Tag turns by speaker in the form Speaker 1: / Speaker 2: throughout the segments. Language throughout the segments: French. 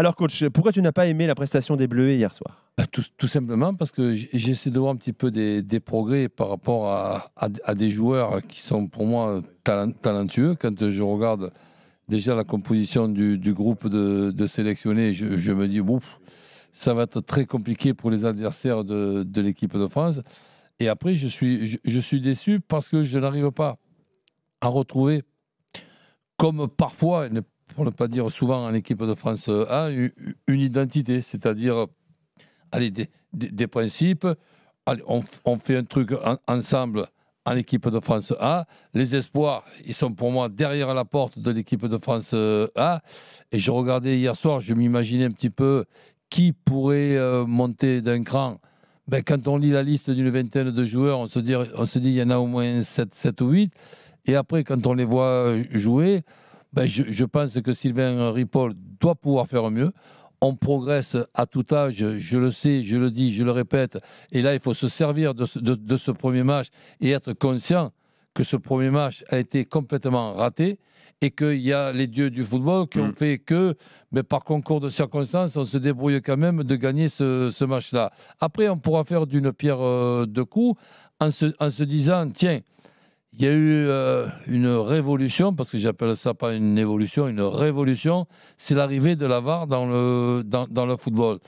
Speaker 1: Alors coach, pourquoi tu n'as pas aimé la prestation des Bleus hier soir?
Speaker 2: Tout simplement parce que j'essaie de voir un petit peu des progrès par rapport à des joueurs qui sont pour moi talentueux. Quand je regarde déjà la composition du groupe de sélectionnés, je me dis, bon, ça va être très compliqué pour les adversaires de l'équipe de France. Et après, je suis déçu parce que je n'arrive pas à retrouver, comme parfois, pour ne pas dire souvent en équipe de France A, une identité, c'est-à-dire allez, des principes. Allez, on fait un truc ensemble en équipe de France A. Les espoirs, ils sont pour moi derrière la porte de l'équipe de France A. Et je regardais hier soir, je m'imaginais un petit peu qui pourrait monter d'un cran. Ben, quand on lit la liste d'une vingtaine de joueurs, on se dit il y en a au moins 7 ou 8. Et après, quand on les voit jouer, ben, je pense que Sylvain Ripoll doit pouvoir faire mieux. On progresse à tout âge, je le sais, je le dis, je le répète. Et là, il faut se servir de ce premier match et être conscient que ce premier match a été complètement raté et qu'il y a les dieux du football qui ont fait que, mais par concours de circonstances, on se débrouille quand même de gagner ce match-là. Après, on pourra faire d'une pierre deux coups en se disant, tiens, il y a eu une révolution, parce que j'appelle ça pas une évolution, une révolution, c'est l'arrivée de la VAR dans le football.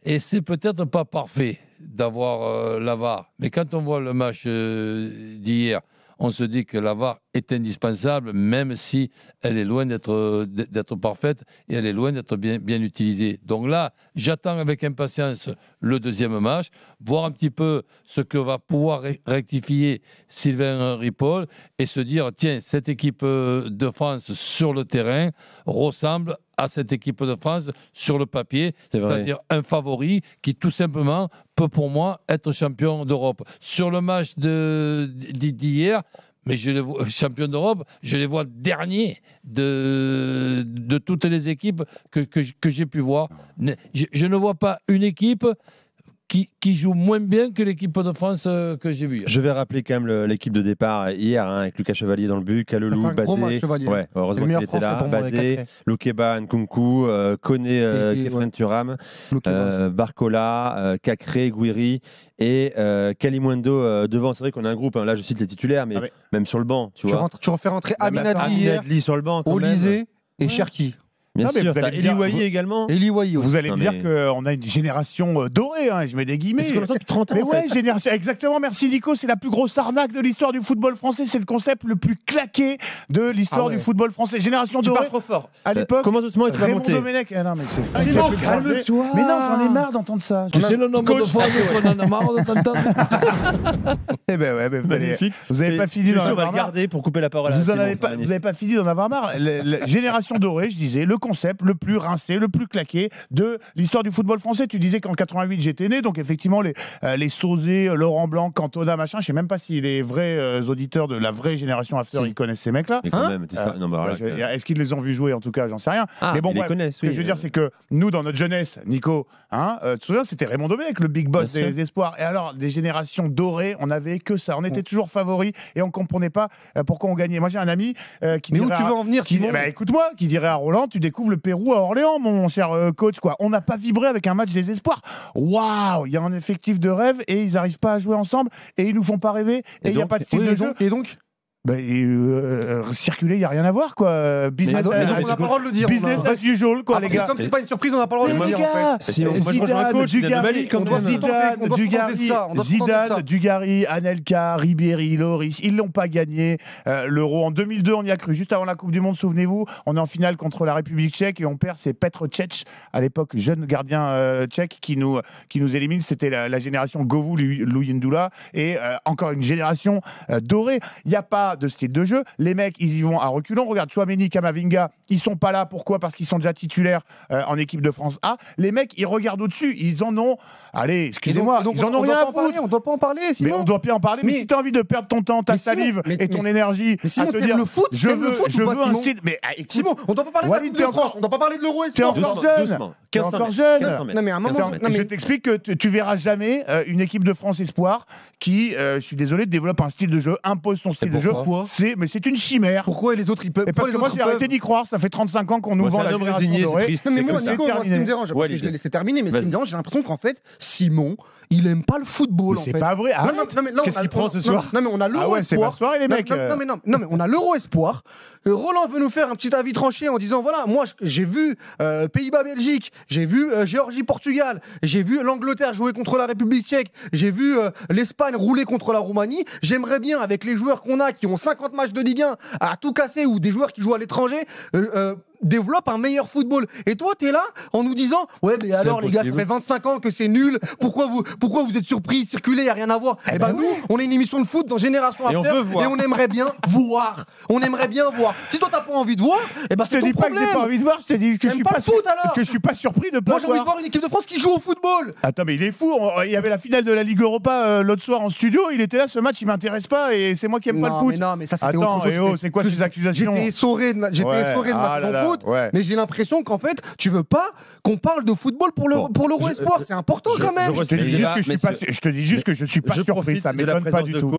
Speaker 2: Et c'est peut-être pas parfait d'avoir la VAR, mais quand on voit le match d'hier, on se dit que la VAR est indispensable, même si elle est loin d'être parfaite et elle est loin d'être bien utilisée. Donc là, j'attends avec impatience le deuxième match, voir un petit peu ce que va pouvoir rectifier Sylvain Ripoll et se dire, tiens, cette équipe de France sur le terrain ressemble à cette équipe de France sur le papier, c'est-à-dire un favori qui tout simplement peut pour moi être champion d'Europe. Sur le match d'hier, mais je les vois, champion d'Europe, je les vois derniers de toutes les équipes que j'ai pu voir. Je ne vois pas une équipe qui joue moins bien que l'équipe de France que j'ai vue.
Speaker 1: Je vais rappeler quand même l'équipe de départ hier, avec Lucas Chevalier dans le but, Kalelou, Badé. Ouais, heureusement qu'il était là. Badé, Loukeba, Nkunku, Koné, Kefren Turam, Barcola, Cacré, Gouiri et Kalimundo devant. C'est vrai qu'on a un groupe, là je cite les titulaires, mais même sur le banc. Tu
Speaker 3: refais rentrer Aminadli
Speaker 1: sur le banc.
Speaker 3: Olysée et Cherki.
Speaker 1: Bien sûr, t'as Eli Wahi également.
Speaker 4: Vous allez me dire qu'on a une génération dorée, hein, je mets des guillemets.
Speaker 1: C'est ce qu'on entend depuis 30 ans.
Speaker 4: Mais
Speaker 1: en
Speaker 4: ouais,
Speaker 1: fait.
Speaker 4: génération. Exactement, merci Nico. C'est la plus grosse arnaque de l'histoire du football français. C'est le concept le plus claqué de l'histoire du football français. Génération dorée.
Speaker 1: Tu pars trop fort.
Speaker 4: À l'époque.
Speaker 1: Comment doucement tu vas monter.
Speaker 4: Domenech. Ah non, mais
Speaker 1: c'est bon, calme-toi.
Speaker 4: Mais non, j'en ai marre d'entendre ça.
Speaker 2: Tu sais le nombre de fois qu'on en a marre d'entendre.
Speaker 4: Eh ben ouais, vous avez pas fini d'en
Speaker 1: avoir marre. On va le garder pour couper la parole.
Speaker 4: Vous n'avez pas fini d'en avoir marre. La génération dorée, je disais, le concept le plus rincé, le plus claqué de l'histoire du football français. Tu disais qu'en 88 j'étais né, donc effectivement les Sauzé, Laurent Blanc, Cantona, machin, je sais même pas si les vrais auditeurs de la vraie génération after ils connaissent ces mecs-là. Est-ce qu'ils les ont vus jouer en tout cas, j'en sais rien. Mais bon, ce que je veux dire, c'est que nous dans notre jeunesse, Nico, tu te souviens, c'était Raymond Domenech, le big boss des espoirs. Et alors des générations dorées, on avait que ça, on était toujours favoris et on comprenait pas pourquoi on gagnait. Moi j'ai un ami qui
Speaker 3: mais où tu veux en venir,
Speaker 4: écoute-moi, qui dirait à Roland, tu découvres le Pérou à Orléans, mon cher coach, quoi. On n'a pas vibré avec un match des espoirs. Waouh, il y a un effectif de rêve et ils n'arrivent pas à jouer ensemble et ils nous font pas rêver et il n'y a pas de style de jeu.
Speaker 3: Et donc
Speaker 4: circuler, il n'y a rien à voir, quoi. Business,
Speaker 3: on n'a pas le droit de le dire.
Speaker 4: Business as usual, quoi, les gars.
Speaker 3: Comme c'est pas une surprise, on n'a pas le droit de le dire, en fait.
Speaker 1: Moi, je rejoins un coach de Mali, comme
Speaker 4: Zidane, Dugarry, Anelka, Ribéry, Loris, ils l'ont pas gagné. L'Euro en 2002, on y a cru. Juste avant la Coupe du Monde, souvenez-vous, on est en finale contre la République tchèque et on perd. C'est Petr Cech, à l'époque jeune gardien tchèque, qui nous élimine. C'était la génération Govou, Luyendula, et encore une génération dorée. Il n'y a pas de style de jeu. Les mecs, ils y vont à reculons. Regarde, Chouameni, Kamavinga, ils sont pas là. Pourquoi ? Parce qu'ils sont déjà titulaires en équipe de France A. Les mecs, ils regardent au-dessus. Ils en ont. Allez, excusez-moi, ils en ont rien à foutre.
Speaker 3: On doit pas en parler, Simon.
Speaker 4: Mais on doit pas en parler. Mais si tu as envie de perdre ton temps, ta salive et ton énergie
Speaker 3: à te dire,
Speaker 4: le foot, je veux un style. Mais
Speaker 3: Simon, on doit pas parler de France. On doit pas parler de l'Euro.
Speaker 4: T'es encore jeune. T'es encore jeune.
Speaker 3: Non mais à un moment,
Speaker 4: je t'explique que tu verras jamais une équipe de France espoir qui, je suis désolé, développe un style de jeu, impose son style de jeu.
Speaker 3: Pourquoi?
Speaker 4: Mais c'est une chimère.
Speaker 3: Pourquoi les autres ils peuvent?
Speaker 4: Parce que moi j'ai arrêté d'y croire. Ça fait 35 ans qu'on nous vend la génération dorée.
Speaker 3: Mais moi, Nico, ce qui me dérange, parce que je l'ai laissé terminer, mais ce qui me dérange, j'ai l'impression qu'en fait, Simon, il aime pas le football.
Speaker 4: C'est pas vrai.
Speaker 3: Qu'est-ce qu'il prend ce soir? Non, mais on a l'Euro Espoir.
Speaker 4: C'est pas soirée, les mecs.
Speaker 3: Non, mais on a l'Euro Espoir. Roland veut nous faire un petit avis tranché en disant voilà, moi j'ai vu Pays-Bas-Belgique, j'ai vu Géorgie-Portugal, j'ai vu l'Angleterre jouer contre la République tchèque, j'ai vu l'Espagne rouler contre la Roumanie. J'aimerais bien, avec les joueurs qu'on a qui ont 50 matchs de Ligue 1 à tout casser ou des joueurs qui jouent à l'étranger, développe un meilleur football. Et toi, t'es là en nous disant ouais, mais alors les gars, ça fait 25 ans que c'est nul. Pourquoi vous êtes surpris, circuler, y a rien à voir. Eh ben nous, on est une émission de foot dans Génération After et on aimerait bien voir. On aimerait bien voir. Si toi t'as pas envie de voir, eh ben c'est ton problème. Je te dis pas que j'ai pas envie de voir. Je te dis que je suis pas surpris de pas voir. Moi j'ai envie de voir une équipe de France qui joue au football.
Speaker 4: Attends, mais il est fou. Il y avait la finale de la Ligue Europa l'autre soir en studio. Il était là. Ce match, il m'intéresse pas et c'est moi qui aime pas le foot.
Speaker 3: Non, mais ça c'était autre chose.
Speaker 4: C'est quoi ces accusations?
Speaker 3: J'étais essoré de ma saison foot, mais j'ai l'impression qu'en fait, tu veux pas qu'on parle de football pour l'Euro Espoir. C'est important quand même.
Speaker 4: Je te dis juste que je suis pas surpris. Ça m'étonne pas du tout.